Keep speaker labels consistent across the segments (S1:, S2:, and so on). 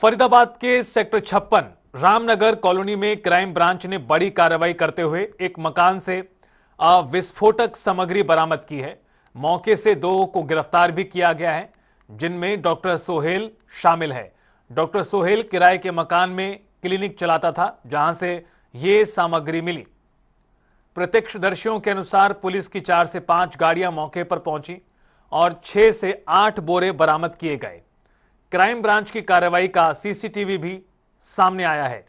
S1: फरीदाबाद के sector 56 Ramnagar colony में crime branch ने बड़ी कार्रवाई करते हुए एक मकान से विस्फोटक सामग्री बरामद की है। मौके से 2 को गिरफ्तार भी किया गया है, जिनमें डॉक्टर सोहेल शामिल है। डॉक्टर सोहेल किराए के मकान में क्लिनिक चलाता था, जहां से ये सामग्री मिली। प्रत्यक्षदर्शियों के अनुसार पुलिस की 4 से 5 गाड़ियां मौके पर पहुंची और 6 से 8 बोरे बरामद किए गए। क्राइम ब्रांच की कार्रवाई का सीसीटीवी भी सामने आया है।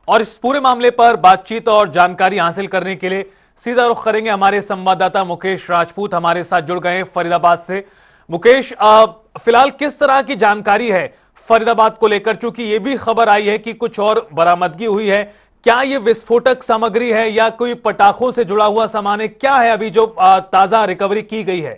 S1: और इस पूरे मामले पर बातचीत और जानकारी हासिल करने के लिए सीधा रुख करेंगे। हमारे संवाददाता मुकेश राजपूत हमारे साथ जुड़ गए हैं फरीदाबाद से। मुकेश, फिलहाल किस तरह की जानकारी है फरीदाबाद को लेकर, चूंकि यह भी खबर आई है कि कुछ और बरामदगी हुई है। क्या यह विस्फोटक सामग्री है या कोई पटाखों से जुड़ा हुआ सामान है? क्या है अभी जो ताजा रिकवरी की गई है?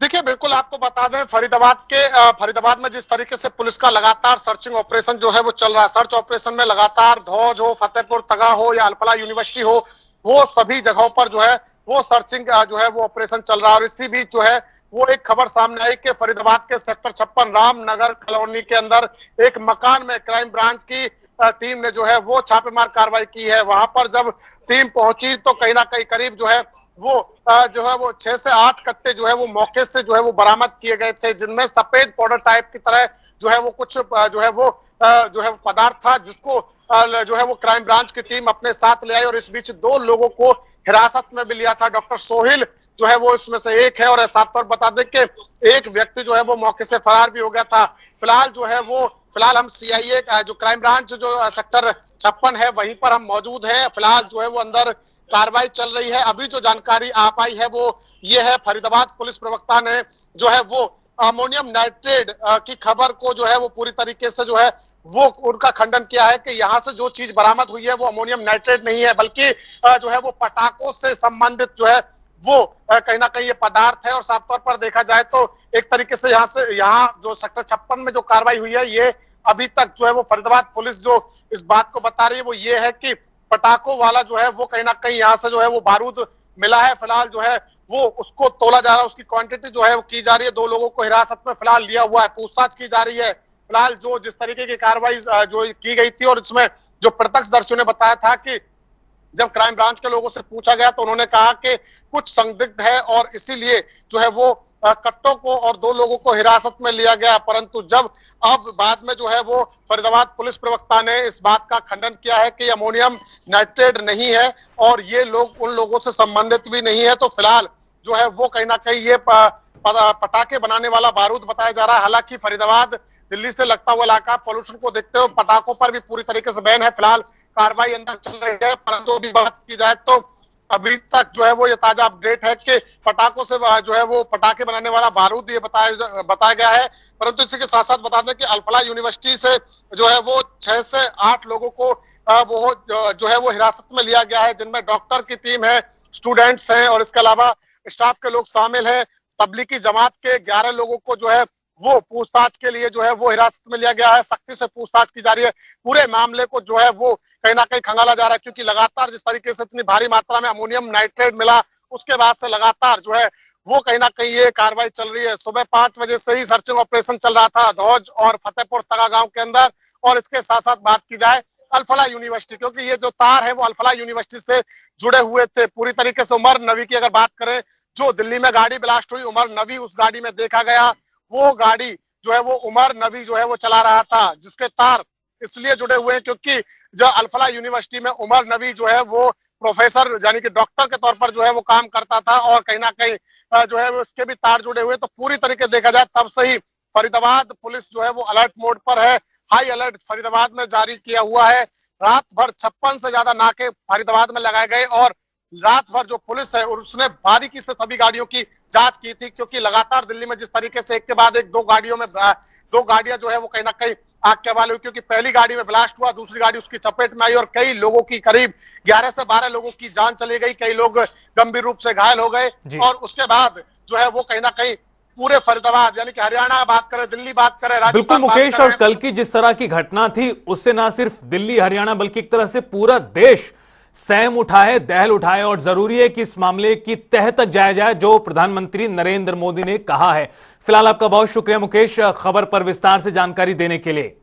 S2: देखिए, बिल्कुल आपको बता दें, फरीदाबाद में जिस तरीके से पुलिस का लगातार सर्चिंग ऑपरेशन जो है वो चल रहा है। सर्च ऑपरेशन में लगातार धौज हो, फतेहपुर तगा हो या अल्फला यूनिवर्सिटी हो, वो सभी जगहों पर जो है वो सर्चिंग जो है वो ऑपरेशन चल रहा है। और इसी बीच जो है वो एक खबर सामने आई कि फरीदाबाद के सेक्टर 56 रामनगर कॉलोनी के अंदर एक मकान में क्राइम ब्रांच की टीम ने जो है वो छापेमार कार्रवाई की है। वहां पर जब टीम पहुंची तो कहीं ना कहीं करीब जो है वो जो है वो 6 से 8 कट्टे जो है वो मौके से जो है वो बरामद किए गए थे, जिनमें सफेद पाउडर टाइप की तरह जो है वो कुछ जो है वो जो है पदार्थ था, जिसको जो है वो क्राइम ब्रांच की टीम अपने साथ ले आई। और इस बीच 2 लोगों को हिरासत में भी लिया था। डॉक्टर सोहेल जो है वो इसमें से एक है। और साफ तौर बता दें कि एक व्यक्ति जो है वो मौके से फरार भी हो गया था। फिलहाल हम सीआईए जो क्राइम ब्रांच जो सेक्टर 56 है वहीं पर हम मौजूद हैं। फिलहाल जो है वो अंदर कार्रवाई चल रही है। अभी जो जानकारी आ पाई है वो ये है, फरीदाबाद पुलिस प्रवक्ता ने जो है वो अमोनियम नाइट्रेट की खबर को जो है वो पूरी तरीके से जो है वो उनका खंडन किया है कि यहाँ से जो चीज बरामद हुई है वो अमोनियम नाइट्रेट नहीं है, बल्कि जो है वो पटाखों से संबंधित जो है वो कहीं ना कहीं ये पदार्थ है। और साफ तौर पर देखा जाए तो एक तरीके से यहाँ जो सेक्टर 56 में जो कार्रवाई हुई है, ये अभी तक जो है वो फरीदाबाद पुलिस जो इस बात को बता रही है वो ये है कि पटाखों वाला जो है वो कहीं ना कहीं यहाँ से जो है वो बारूद मिला है। फिलहाल जो है वो उसको तोला जा रहा है, उसकी क्वांटिटी जो है वो की जा रही है। 2 लोगों को हिरासत में फिलहाल लिया हुआ है, पूछताछ की जा रही है। फिलहाल जो जिस तरीके की कार्रवाई जो की गई थी और इसमें जो प्रत्यक्षदर्शियों ने बताया था कि जब क्राइम ब्रांच के लोगों से पूछा गया तो उन्होंने कहा कि कुछ संदिग्ध है और इसीलिए जो है वो कट्टों को और 2 लोगों को हिरासत में लिया गया। परंतु जब अब बाद में जो है वो फरीदाबाद पुलिस प्रवक्ता ने इस बात का खंडन किया है कि अमोनियम नाइट्रेट नहीं है और ये लोग उन लोगों से संबंधित भी नहीं है, तो फिलहाल जो है वो कहीं ना कहीं ये पटाखे बनाने वाला बारूद बताया जा रहा है। हालांकि फरीदाबाद दिल्ली से लगता हुआ इलाका, पोल्यूशन को देखते हुए पटाखों पर भी पूरी तरीके से बैन है। फिलहाल कार्रवाई अंदर चल रही है, परंतु अभी बात की जाए तो अभी तक जो है वो ये ताजा अपडेट है कि पटाखों से जो है वो पटाखे बनाने वाला बारूद ये बताया गया है। परंतु इसी के साथ साथ बता दें कि अल्फला यूनिवर्सिटी से जो है वो 6 से 8 लोगों को वो जो है वो हिरासत में लिया गया है, जिनमें डॉक्टर की टीम है, स्टूडेंट्स हैं और इसके अलावा स्टाफ के लोग शामिल हैं। तबलीगी जमात के 11 लोगों को जो है वो पूछताछ के लिए जो है वो हिरासत में लिया गया है। सख्ती से पूछताछ की जा रही है। पूरे मामले को जो है वो कहीं ना कहीं खंगाला जा रहा है, क्योंकि लगातार जिस तरीके से इतनी भारी मात्रा में अमोनियम नाइट्रेट मिला, उसके बाद से लगातार जो है वो कहीं ना कहीं ये कार्रवाई चल रही है। सुबह 5 बजे से ही सर्चिंग ऑपरेशन चल रहा था धौज और फतेहपुर तगा गांव के अंदर। और इसके साथ साथ बात की जाए अल्फला यूनिवर्सिटी, क्योंकि ये जो तार है वो अल्फला यूनिवर्सिटी से जुड़े हुए थे पूरी तरीके से। उमर नबी की अगर बात करें, जो दिल्ली में गाड़ी ब्लास्ट हुई, उमर नबी उस गाड़ी में देखा गया। वो गाड़ी जो है वो उमर नबी जो है वो चला रहा था, जिसके तार इसलिए जुड़े हुए हैं क्योंकि जो अल्फला यूनिवर्सिटी में उमर नबी जो है वो प्रोफेसर यानी कि डॉक्टर के तौर पर जो है वो काम करता था और कहीं ना कहीं जो है उसके भी तार जुड़े हुए। तो पूरी तरीके देखा जाए तब से ही फरीदाबाद पुलिस जो है वो अलर्ट मोड पर है। हाई अलर्ट फरीदाबाद में जारी किया हुआ है। रात भर 56 से ज्यादा नाके फरीदाबाद में लगाए गए और रात भर जो पुलिस है उसने बारीकी से सभी गाड़ियों की जांच की थी, क्योंकि लगातार दिल्ली में जिस तरीके से एक के बाद एक 2 गाड़ियों में 2 गाड़ियां जो है वो कहीं ना कहीं आग के हवाले हुई, क्योंकि पहली गाड़ी में ब्लास्ट हुआ, दूसरी गाड़ी उसकी चपेट में आई और कई लोगों की, करीब 11 से 12 लोगों की जान चली गई, कई लोग गंभीर रूप से घायल हो गए। और उसके बाद जो है वो कहीं ना कहीं पूरे फरीदाबाद, यानी कि हरियाणा बात करें, दिल्ली बात करें,
S1: बिल्कुल
S2: राजस्थान बात
S1: मुकेश,
S2: करें,
S1: और कल की जिस तरह की घटना थी उससे ना सिर्फ दिल्ली हरियाणा बल्कि एक तरह से पूरा देश सहम उठा है, दहल उठा है, और जरूरी है कि इस मामले की तह तक जाया जाए जो प्रधानमंत्री नरेंद्र मोदी ने कहा है। फिलहाल आपका बहुत शुक्रिया मुकेश, खबर पर विस्तार से जानकारी देने के लिए।